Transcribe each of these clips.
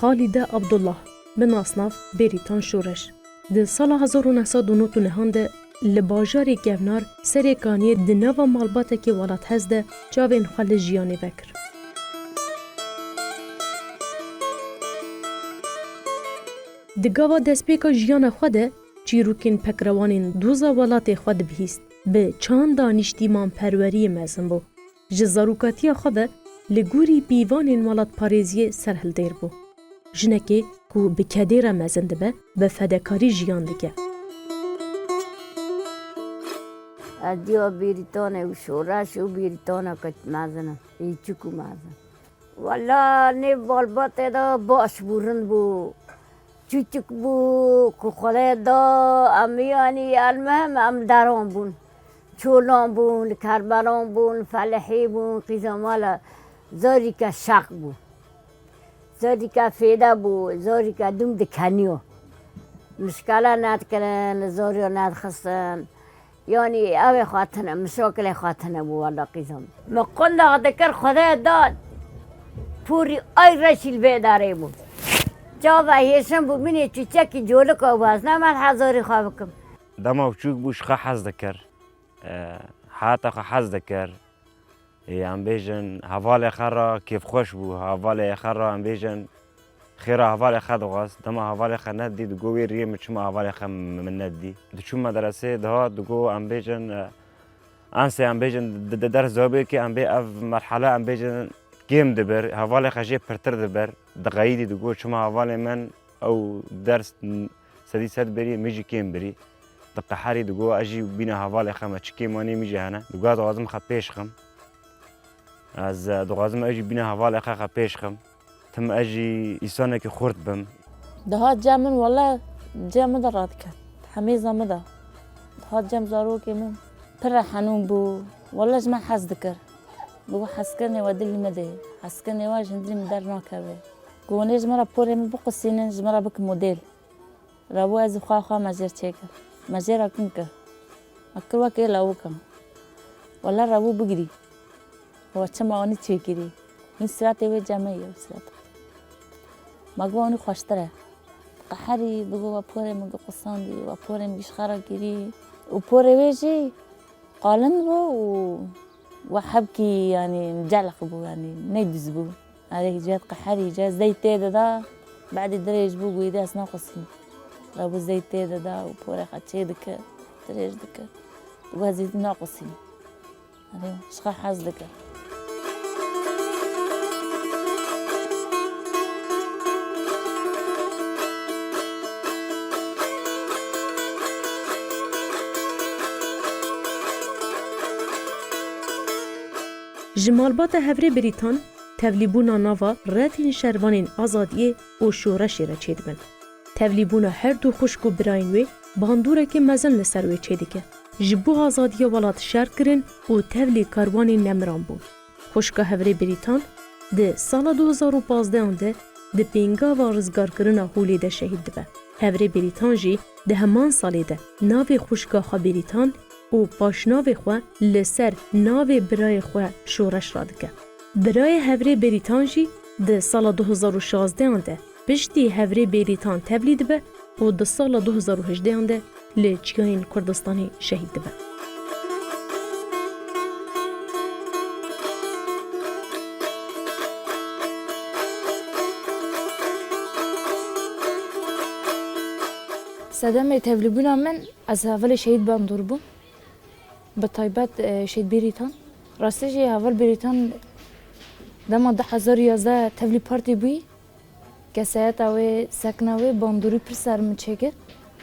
خالد عبدالله به ناسناف بریتان شورش. ده سال 1999 ده لباجار گونار سرکانی دنوا مالباته که ولات هزده جاوین خال جیانی وکر. دگاوا دسپیکا جیان خوده چیروکین پکروانین دوزا ولات خود بهیست به چند دانشتیمان پروری مزن بو. جزاروکاتی خوده لگوری بیوانین ولات پاریزی سرحل دیر بو. جنکی کو بکدیر مزن دبه به فدکاری جیان دگه. ادیا بریتانه و شورش و بریتانه کت مزنه ایچکو مزن والا نه بالبات دا باش بورن بو چوچک بو که خاله دا امیانی المهم ام دران بون چولان بون کربران بون فلحی بون قیزامالا زاری که شق بو زاری که فیده بو زاری که دوم دکنیو مشکله ند کرن زاری ند خستن یعنی اوه خاطنه مشاکل خاطنه بو والا قیزم مقند دکر خدا داد پوری ای رشیل بیداره بود جا و هیشم بو منی چوچکی جولک آواز نمید هزاری خواه بکم دما وچوک بوش خا حز دکر حتی خا حز دکر ام بیجن حوال خرا کیف خوش بو حوال خرا ام بیجن خیره حوال خد غاز دما حوال خد ندی دو گوی ریم چما حوال خد من ندی دو چون مدرسه ده دو گو ام بیجن انسه ام بیجن درس زابه که ام بی اف مرحله ام بیجن گیم دبر حوال خجی پرتر دبر دقایدی دو گو چما حوال من او درس سدی سد بری میجی کیم بری دقحاری دو گو اجی بینا حوال خم چکی مانی میجی هنه دو گاز آزم خد پیش خم از دو غازم اجی بینا حوال خد پیش خم تم اجي يسانك خورت بم دهات جامن والله جام درات كات حميزة مدى دهات جام زاروكي من برا حنون بو والله جمع حس ذكر بو حسكني ودلي مدي حسكني واج هندلي مدار ناكبه قوني جمرة بوري من بقو سينين جمرة بك موديل رابو از خوا مزير تشيكر مزير اكنك اكر واكي لاوكا والله رابو بقري هو چما اوني تشيكري من سراتي وي جامعي سراتي ماگوانی خوشتره قحری دو پوره مگه قصاندی و پوره میش خرا گیری و پوره ویجی قالن بو و حبکی یعنی مجلق بو یعنی نیدز بو عليه جات قحری جات زيت دا بعد دريج بو قويدا اسنا قصين رابو زيت دا و پوره خدشي دك دريج دك و زيت ناقصين عليه شخا حاز دك جمالبات هفره بریتان تولیبونا ناوا رتین شروانین آزادیه و شورشی را چید بند. تولیبونا هر دو خشک و براینوی باندوره که مزن لسروی چیده که. جبو آزادیه ولات شرک کرن و تولی کاروانی نمران بود. خشک هفره بریتان ده سال 2015 ده ده پینگا و رزگار کرن هولی ده شهید ده. هفره بریتان جی ده همان سالی ده ناوی خشک خواه بریتان و پاشناوی خواه لسر ناوی برای خواه شورش را دکه. برای هفره بریتان جی ده سال 2016 ده پشتی هفره بریتان تولید به و ده سال 2018 ده لچیان کردستانی شهید به. صدمه توليبونا من از اول شهید باندور بو به طیبت شهید بریتان راستش اول بریتان دما 2011 تولی پارتی بوی که ساعت اوی سکنوی باندوری پر سر مچکر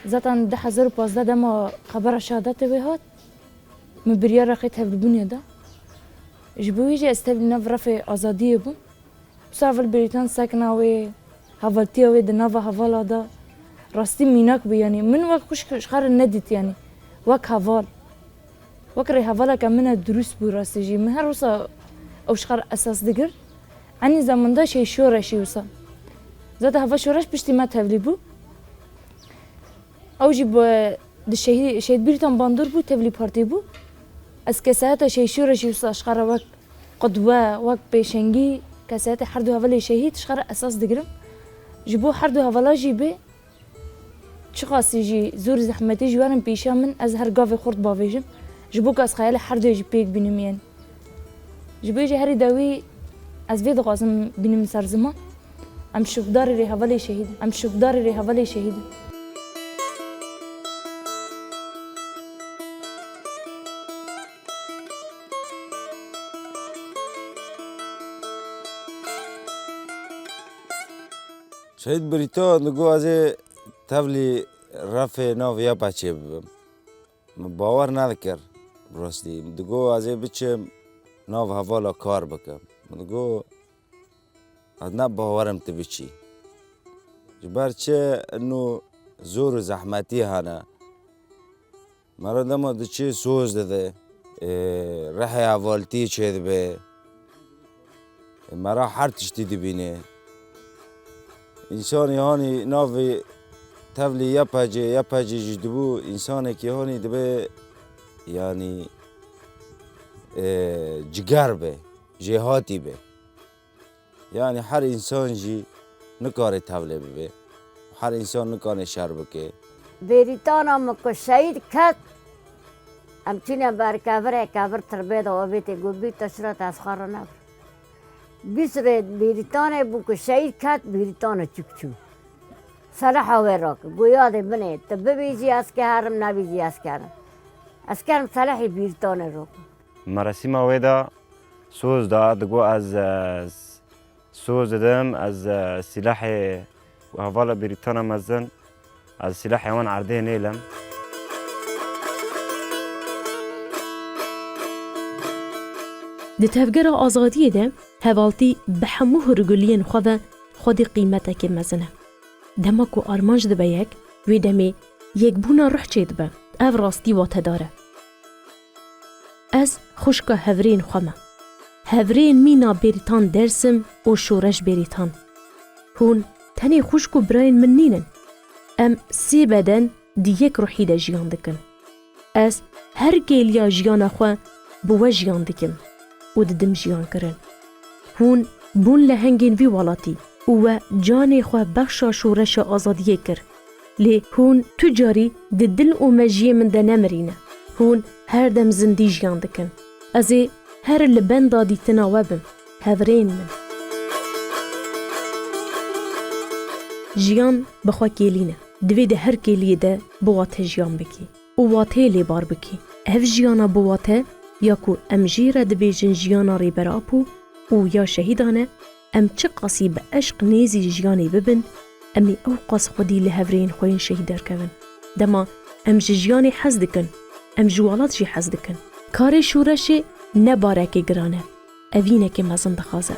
زاتن 2015 دما خبر شهادت وی هات مبریا رخی توليبوني دا جبویجی استبلی نو رفع آزادی بو بس اول بریتان سکنوی حوالتی اوی دناو حوالا دا راستی میناک بی یعنی من وقت خوش خار ندید یعنی وقت حوال وقت ری حوالا که من دروس بو راستی جی من هر روزا اوش خار اساس دگر عنی زمان دا شی شورشی وسا زاد هوا شورش پشتی ما تولی بو او جی با شهید بریتان باندور بو تولی پارتی بو از کسایت شی شورشی وسا اشخار وقت قدوه وقت پیشنگی کسایت هر دو اولی شهید اشخار اساس دگرم جبو حردو هوالا جی به چه قاسی جی زور زحمتی جوارم پیشا من از هر گاوی خورد باویجم جبو که از خیال حردو جی پیک بینم یعنی جبو جی هری داوی از وید قاسم بینم سر زمان ام شوفدار ری حوالی شهید ام شوفدار ری حوالی شهید شهید بریتان دگو از تبلی رفع ناو یا بچه ببم باور نکر راستی دگو از بچم ناو حوالا کار بکم دگو از نه باورم تبچی جبر چه انو زور و زحمتی هانا مرا دما دچه سوز داده رح حوالتی چه به مرا هر تشتی دبینه انسان یهانی ناوی تبلی یا پاجی جدبو انسان که یهانی دبه یعنی جگر به جهاتی به یعنی هر انسان جی نکاره تبلی به هر انسان نکاره شر بکه بریتان هم که شهید کد همچنین بر کبر تربیت و بیت گوبی تشرت از خار نبر بیسر بریتان بو که شهید کد بریتان چکچو سلاح آور راک گویاد بنه تب بیجی از که هرم نبیجی از کرم سلاحی بریتان راک مراسم ویدا سوز داد دگو از سوز دادم از سلاح هوالا بریتانا مزن از سلاح وان عرضه نیلم د تفگر آزادی ده هوالتی به همو هرگولین خود قیمته که مزنه دما کو آرمانج ده به یک وی دمی یک بونا روح چید به او راستی واته داره از خوشکا هورین خوامه هورین مینا بریتان درسم و شورش بریتان هون تنی خوشکو براین من نینن ام سی بدن دی یک روحی ده جیان دکن از هر گیلیا جیان خواه بوه جیان دکم و ددم جیان کرن هون بون لهنگین وی والاتی و جان خواه بخشا شورش آزادیه کر لی هون تجاری دل و مجیه من ده نمرینه هون هر دم زندی جیان دکن ازی هر لبن دادی تناوبم هورین من جیان بخوا کلینه دوی ده هر کلیه ده بواته جیان بکی و واته لی بار بکی اف جیانا بواته یا کو ام جیره دبیجن جیانا ری براپو و یا شهیدانه ام چه قاسی به عشق نیزی جیانی ببن امی او قاس خودی لهورین خوین شهید درکون دما ام جیانی حز دکن ام جوالات جی حز دکن کار شورش نباره که گرانه اوینه که مزن دخوازه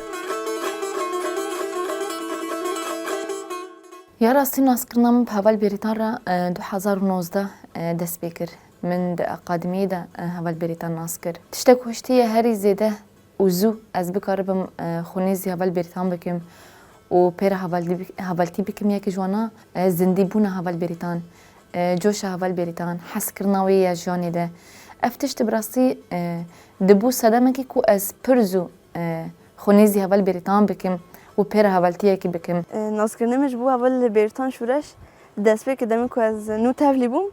یا راستی ناسکرنام بهوال بریتان را 2019 دست بکر من ده اقادمیه ده هوال بریتان ناسکر تشتک هشتی هری زیده وزو از بکاربم خونیزی هوال بریتان بکم و پیر هوالتی بکم یکی جوانا زندی بونه هوال بریتان جوش هوال بریتان حس کرناوی یا جوانی ده افتشت براستی دبو صدامه که کو از پرزو خونیزی هوال بریتان بکم و پیر هوالتیه که بکم ناسکرنمش بو هوال بریتان شورش دست بک دمی کو از نو تفلی بوم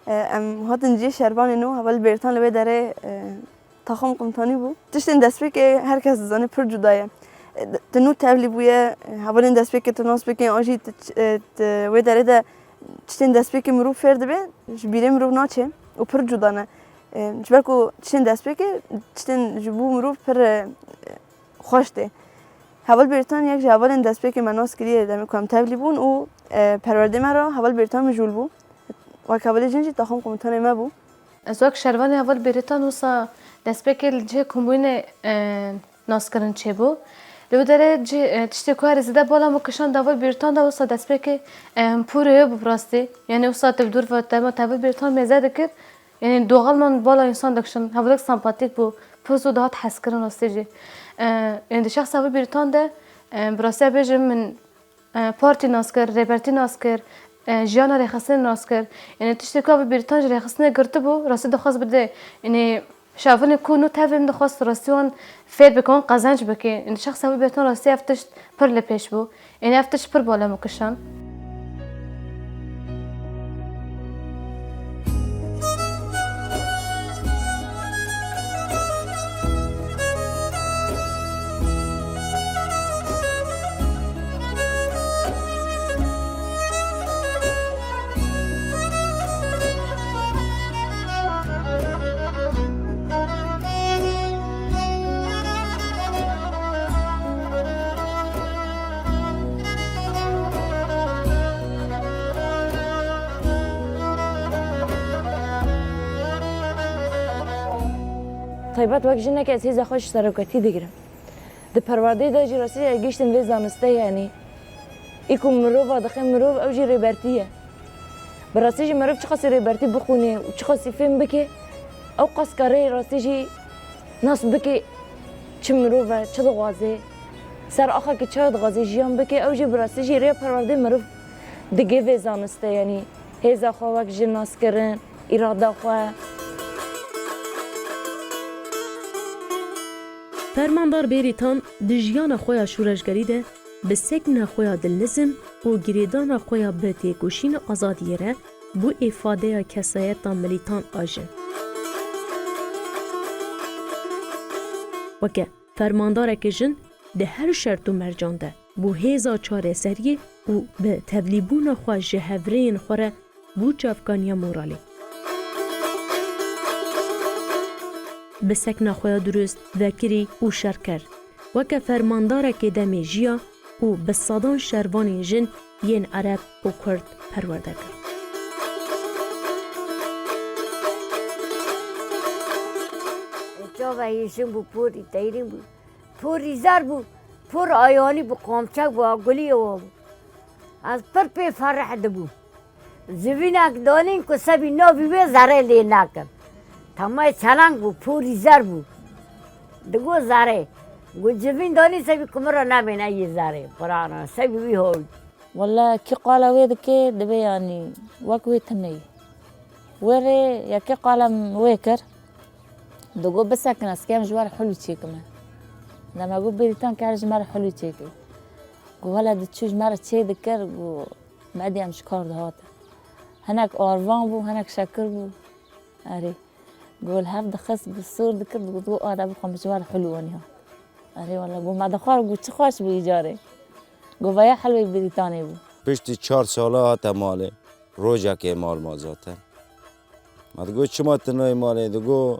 ام هاتن جی شربان نو هوال بریتان لبه داره تاخم قمتانی بو تشتن دست بک هر کس زانه پر جدایه تنو تفلی بویه هوالین دست بک تناس بک آنجی و داره ده تشتن دست بک مرو فرد به جبیره مرو ناچه و پر جدانه جبر کو تشتن دست بک تشتن جبو مرو پر خوشته هوال بریتان یک هوالین دست بک مناس کریه دمی کم تفلی بون و پرورده مرا هوال بریتان مجول بو و کابل جنجی تاخم قمتانی ما بو زوک شروان اول بریتان وسا دست بکل جه کمبوین ناسکرن چه بو لو داره جه تشتی کار زده بالا مکشان داول بریتان دا وسا دست بکل پوره براستی یعنی وسا تبدور و تما تاول بریتان مزده کرد یعنی دوغال من بالا انسان دکشن هولک سامپاتیک بو پوزو دهات حس کردن راستی جه یعنی شخص اول بریتان ده براستی بجم من پارتی ناسکر ریپرتی ناسکر جیانا رخصتن ناسکر یعنی تشتی که بریتانج رخصتن کرده بو راستی دخواست بده یعنی شافن کو نو تفلیم دخواست راستیون فیر بکن قزنج بکه این شخص همی بیتون راستی افتش پر لپیش بو این افتش پر بالا مکشان طيبات وقت جنك أسيز أخش سرقتي دقرم ده پرورده دا جی راستی گشتن وی زانسته یعنی ایکو مروفا دخل مروف او جی ریبرتیه براستی جی مروف چه خاصی ریبرتی بخونه و چه خاصی فهم بکه او قص کاره راستی جی ناس بکه چه مروفه چه دغازه سر آخر که چه دغازه جیان بکه او جی براستی جی ری پرورده مروف دگه وی زانسته یعنی هیزا خواه وقت جی ناس کرن اراده خواه فرماندار بریتان د ژیان خویا شورشګری ده به سکن خویا د نظم او گریدان خویا به تیکوشین آزادی ره بو افاده کسایت ملیتان آجن. وکه فرماندار کجن ده هر شرط و مرجان ده بو هیزا چاره سریه او به تبلیبون خواه جهورین خوره بو چافکانیا مورالی. به سکن خویا درست وکری او شرکر وکه فرماندار که دمی جیا او به صدان شروانی جن ین عرب و کرد پرورده کرد. جا و هیشم بو پوری تیریم بو پوری زر بو پور آیانی بو قامچک بو آگلی و از پر پی فرح دبو زوینک دانین که سبی نابی به زره لی نکن تمای چلنگ بو پوری زر بو دگو زره گو جوین دانی سبی کمرا نبینه یه زره پرانا سبی بی هول والله كي قال ويدك دبي يعني وكوي تمي وري يا كي قال ويكر دقو بس كان اسكام جوار حلو تشيكما لما اقول بريتان كان جمار حلو تشيكي قو هلا دتشو جمار تشي ذكر قو بعدي امش كارد هاتا هناك اورفان بو هناك شاكر بو اري قول هاف دخس بالصور ذكر دقو انا بقى جوار حلو اني اري والله قو ما دخار قو تخاش بو ايجاري گویا حلوی بریتانی بود. پشتی 4 ساله هات ماله روزا که مال مازاته. مدگو چما تنوی ماله دگو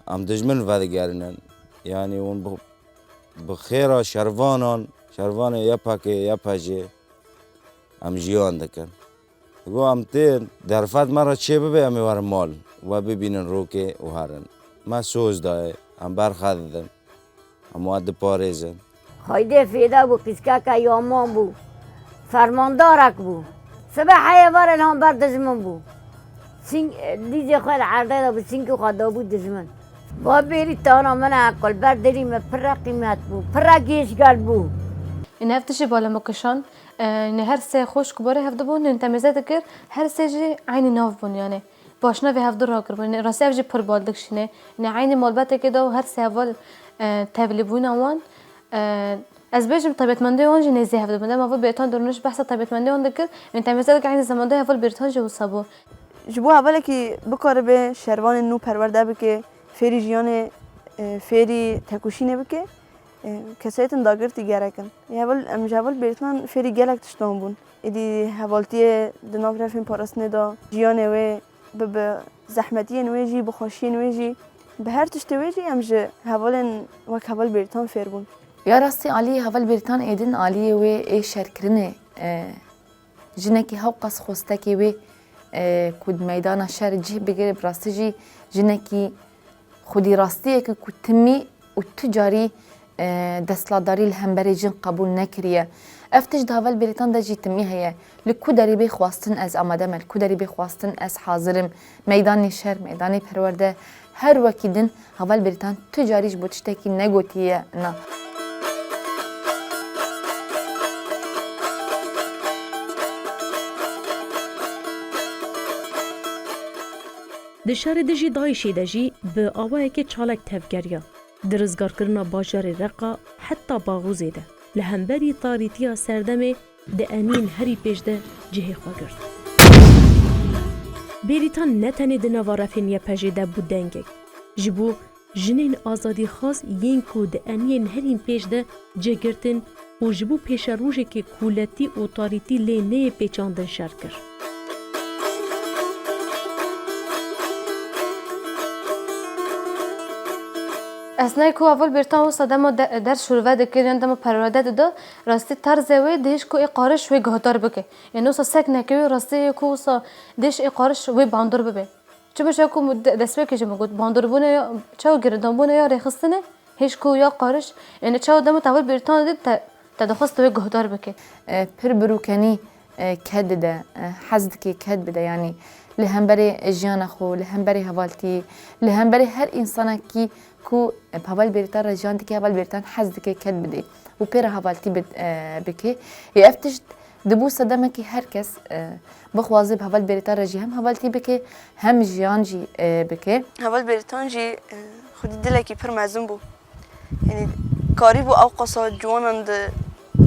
ام دجمن ودگرنن یعنی اون بخیره شروان یا پاکه یا پاجه ام جیان دکن. دگو ام تین درفت مرا چه ببی امی ور مال و ببینن رو که او هرن. ما سوز دای ام برخددن ام واد پاریزن. خایده فیدا بو قسکا که یامان بو فرماندارک بو سبه حیوار الان بر دجمن بو دیجه خیل عرده دا بو سینکو خدا بو دجمن با بیری تانا من اکل بر دریم پر قیمت بو پر گیشگل بو این هفتش بالا مکشان نه هر سه خوش کباره هفته بون نه تمیزه دکر هر سه جی عینی ناف بون یعنی باش نوی هفته را کر بون راسته هفته پر بالدک شینه نه عینی مالبت که دو هر سه اول تبلی بون آوان از بیشتر طبیعتمندی آن جنسی نزدیک هفته بوده ما بیتان درنش بحث طبیعتمندی آن دکر این تمیزه که عین زمان ده اول بیتان جو صابو جبو اوله که بکاره به شروان نو پرورده بکه فری جیان فری تکوشینه بکه کسایتن داگرتی گرکن اول امجاول بیتان فری گلک تشتام بون ایدی حوالتی دناف رفیم پاراسنه دا جیان و به زحمتی نویجی بخوشی نویجی به هر تشتویجی امجه حوالن وک حوال بیتان فر بون یا راستی علی هول بریتان ایدن علی و ای شرکرنه جنکی هاو قص خوستکی و کود میدان شهر جی بگیره براستی جی جنکی خودی راستیه که کتمی و تجاری دستلاداری الهمبری جن قبول نکریه افتش داول بریتان دا جی تمی هیه لکو داری بخواستن از آمادم لکو داری بخواستن از حاضرم میدان شهر میدان پرورده هر وکیدن هول بریتان تجاریش بودشتکی نگوتیه نه د شهر د جی دایشی د جی به آوای که چالک تفگریا درزگار کرنا باجار رقا حتی باغوزه ده لهمبری تاریتیا سردمه د انین هری پیش ده جهه خواه گرد. بریتان نتنه د نوارفین یا پجه ده بود دنگه جبو جنین آزادی خاص ین کو د انین هرین پیش ده جه گرتن و جبو پیش روژه که کولتی اوتاریتی لی نه پیچاندن شر کر. اسنای کو اول برتان و صدام در شروع دکریان دم پرورده داده راستی طرز وی دیش کو اقارش وی گهدار بکه یعنی وسا سک نکوی راستی کو وسا دیش اقارش وی باندور ببه چه شکو دست بکه چه گفت باندور بونه یا چه گردان بونه یا رخصتنه هیچ کو یا قارش یعنی چه دم اول برتان دید تدخست وی گهدار بکه پر بروکنی کد ده حزد که کد بده یعنی لهمبری جیان خو لهمبری حوالتی لهمبری هر انسان کی کو حوال بریتان رجان دی که حوال بریتان حزد که کد بده و پر حوالتی بکه یافتش دبو صدمه که هر کس بخوازه حوال بریتان رجی هم حوالتی بکه هم جیان جی بکه حوال بریتان جی خودی دلکی پر مزون بو یعنی کاری بو او قصا جوانان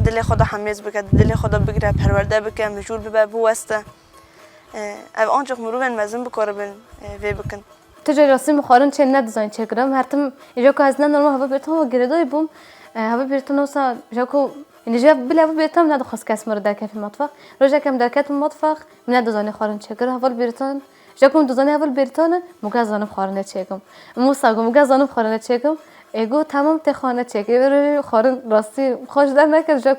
دل خدا حمیز بکه دل خدا بگیره پرورده بکه مجور ببه بو وسته او آنچه مروبن مزون بکاره بن وی بکن تجاری راستی مخارن چه ندیزاین چه کردم هر تم اینجا که از نه نرمال هوا بیرتم و گردای بوم هوا بیرتم نوسا اینجا که اینجا بله هوا بیرتم ندخواست کس مرد درکت فی مطبخ روزی که درکت مطبخ من ندیزاین خارن چه کردم هوا بیرتم اینجا که دوزانی هوا بیرتانه مگذانم خارن چه کم موسا مگذانم خارن چه کم ایگو تمام تخانه چه که خارن راستی خوش در نکرد اینجا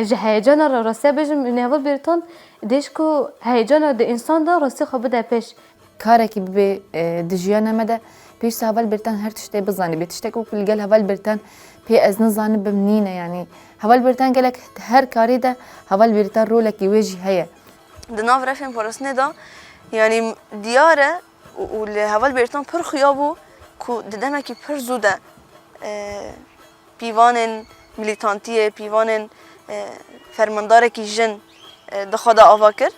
که هیجان را راستی بجم این هوا بیرتان دیش که هیجان د انسان دا راستی خواب ده پیش کاری که به دجیان نمیده پیش هوال برتن هر تشته بزنی به تشته که کل گل هوال برتن پی از نزانه بمنینه یعنی هوال برتن گلک هر کاری ده هوال برتن رولکی وجی هیا دناف رفیم پرسنه دا یعنی دیاره و هوال برتن پر خیابو که ددمه که پر زوده پیوان میلیتانتیه پیوان فرمانداره که جن دخدا آوا کرد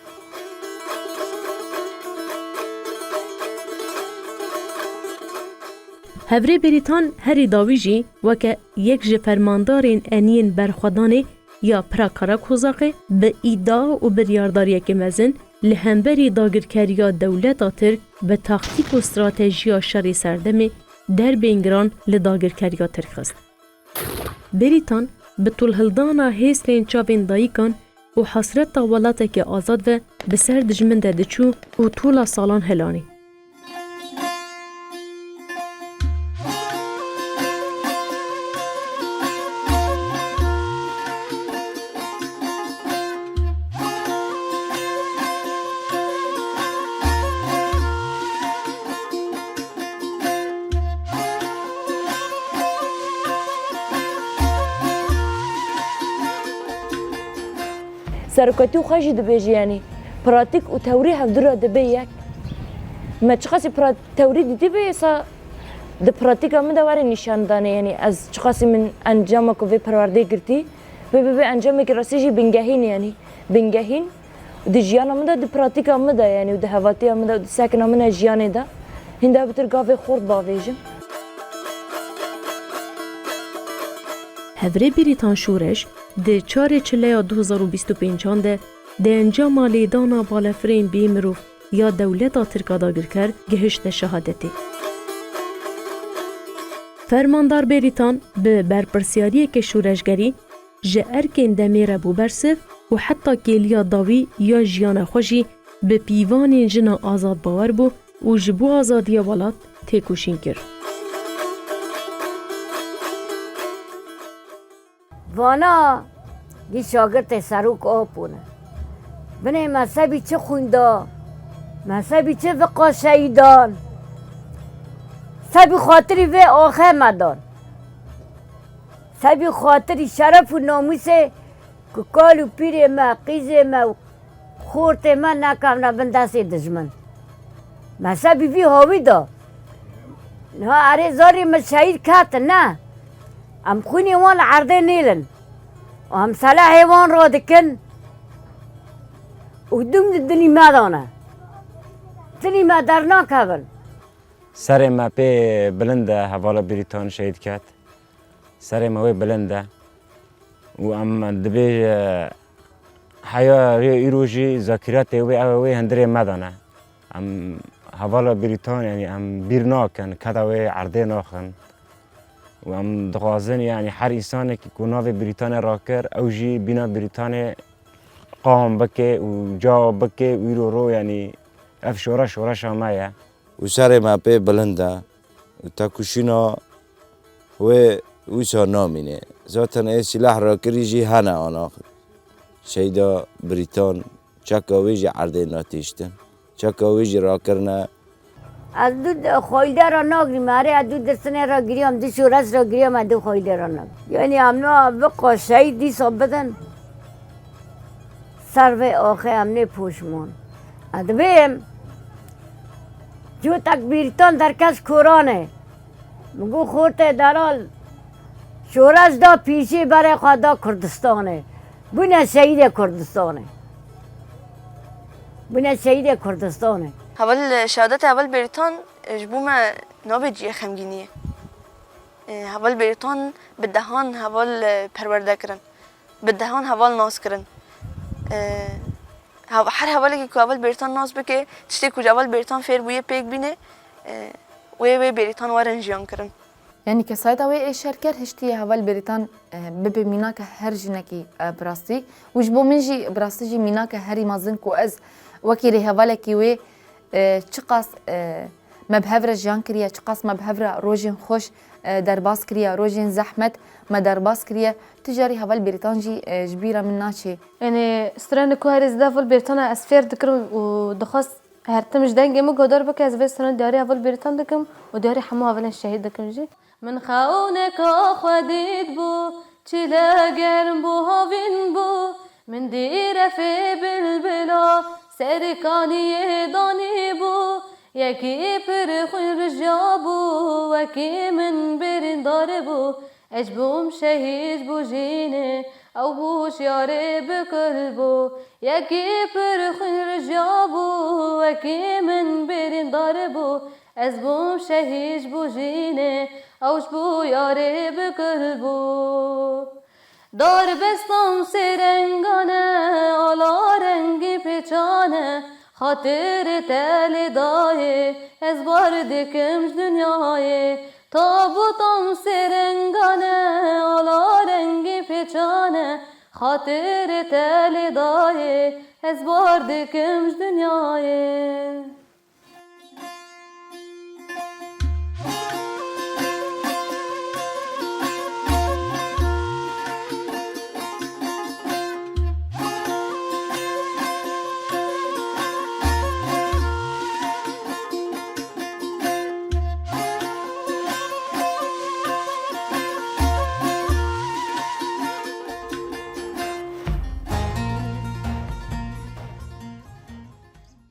هفره بریتان هری داویجی وکه یک جه فرماندارین انین برخودانه یا پراکارا کوزاقه به ایدا و بریارداری که مزن لهمبری داگرکریا دولتا ترک به تاکتیک و استراتژیا شری سردمه در بینگران لداگرکریا ترک است. بریتان به طول هلدانا هیسترین چاوین دایکان و حسرت ولاته که آزاد و به سر دجمنده دچو و طول سالان هلانی. سرکتی و خواهی دبیجی یعنی پراتیک و تئوری هفدر دبی یک ما چقاسی تئوری دیدی بیسا د پراتیک هم دواره نشان دانه یعنی از چقاسی من انجام که وی پرورده گرتی به انجام که راستی جی بنگهین یعنی بنگهین د جیان هم ده د پراتیک هم ده یعنی و د هواتی هم ده و د سکن هم ده جیان ده هنده بتر گاوه خورد باویجم هفره بریتان شورش ده 4 چلیا 2025 ده ده انجام لیدانا بالفرین بیمروف یا دولتا ترکا داگرکر گهشت شهادتی. فرماندار بریتان به برپرسیاری که شورشگری جه ارکین دمیر بو برسف و حتی گلیا داوی یا جیان خوشی به پیوان جنا آزاد باور بو و جبو آزادی ولات تکوشین کرد. وانا دی شاگرد سروک آپونه بنه مذهبی چه خونده مذهبی چه وقا شهیدان سبی خاطری و آخر مدان سبی خاطری شرف و ناموس که کال و پیر ما قیز ما خورت ما نکم نبنده سی دشمن مذهبی وی هاوی دا نه اره زاری ما شهید کت نه ام خونی وان عرضه نیلن و هم صلاح وان را دکن و دوم دنی مدانه تنی ما در ناکبن سر ما پی بلنده حوالا بریتان شهید کرد سر ما وی بلنده و ام دبی حیا ایروجی ذاکرات وی هندری مدانه ام حوالا بریتان یعنی ام بیر ناکن کدا وی عرضه ناخن و ام دغازن یعنی هر انسانی که کناوی بریتانیا را کر اوجی بینا بریتانیا قام بکه و جا بکه ویرو رو یعنی اف شورش همایه و سر ما پی بلنده و تا کشینا و ویسا نامینه ذاتن ای سلاح را کریجی هنه آناخ شیدا بریتان چکا ویجی عرضه ناتیشتن چکا ویجی را کرنه از دو خویلده را نگری ماره از دو دستنه را گریم دو شورش را گریم از دو خویلده را نگری یعنی امنا بقا شهید دی بدن سر و آخه امنه پوشمون ادبیم جو تک بیرتان در کس کورانه مگو خورته درال شورش دا پیشی برای خدا کردستانه بونه شهید کردستانه بونه شهید کردستانه هول شهادت هول بریتان جبوم ناب جیه خمگینیه هول بریتان بدهان هول پرورده کرن بدهان هول ناز کرن هر هولی که هول بریتان ناز بکه تشتی کجا هول بریتان فیر بویه پیک بینه وی بریتان وارن جیان کرن يعني كسايد أوي شركة هشتي هوال بريطان ببي ميناك هر جنكي براستي وجبو منجي براستي جي ميناك هري مازن كو أز وكيري هوالكي وي چقاس مبهفرة جان كريا چقاس مبهفرة روجين خوش درباس كريا روجين زحمت ما درباس كريا تجاري هوال بريطان جي جبيرة من ناشي يعني استران كو هري زدا فول بريطان اسفير دكرم ودخص هرتمش دنگه مو گدار بك از استران داري هوال بريطان دكم وداري حمو هوال الشهيد دكم جي من خونك خديت بو چلا گرم بو هاوین بو من دیر في بلبلا سرکانی دانی بو یکی پر خوی رجا بو وکی من برندار بو اجبوم شهید بو جینه او بوش یاره بکل بو یکی پر خوی رجا بو وکی من برندار بو از بوم شهید بو جینه اوش بو یاره بکل بو دار بستم سرنگانه آلا رنگی پیچانه خاطر تل دایه از بار دکمش دنیایه تابوتم سرنگانه آلا رنگی پیچانه خاطر تل دایه از بار دکمش دنیایه